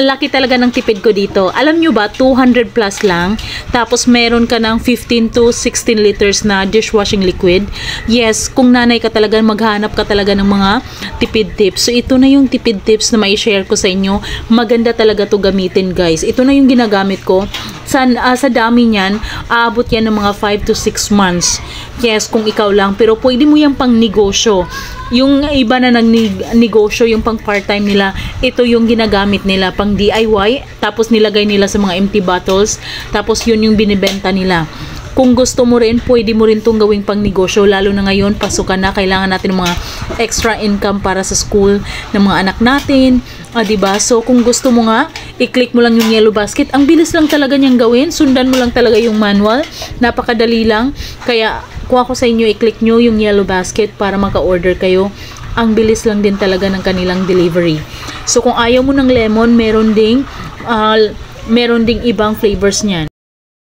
laki talaga ng tipid ko dito. Alam nyo ba, 200 plus lang. Tapos meron ka ng 15 to 16 liters na dishwashing liquid. Yes, kung nanay ka talaga, maghanap ka talaga ng mga tipid tips. So ito na yung tipid tips na mai-share ko sa inyo. Maganda talaga to gamitin, guys. Ito na yung ginagamit ko. Sa dami niyan, aabot yan ng mga 5 to 6 months. Yes, kung ikaw lang. Pero pwede mo yan pang negosyo. Yung iba na nag-negosyo, yung pang part-time nila, ito yung ginagamit nila pang DIY, tapos nilagay nila sa mga empty bottles, tapos yun yung binibenta nila. Kung gusto mo rin, pwede mo rin itong gawing pang negosyo, lalo na ngayon, pasukan na, kailangan natin ng mga extra income para sa school ng mga anak natin, diba? So, kung gusto mo nga, i-click mo lang yung yellow basket. Ang bilis lang talaga niyang gawin, sundan mo lang talaga yung manual, napakadali lang. Kaya, kung ako sa inyo, i-click nyo yung yellow basket para maka-order kayo. Ang bilis lang din talaga ng kanilang delivery. So, kung ayaw mo ng lemon, meron ding ibang flavors niyan.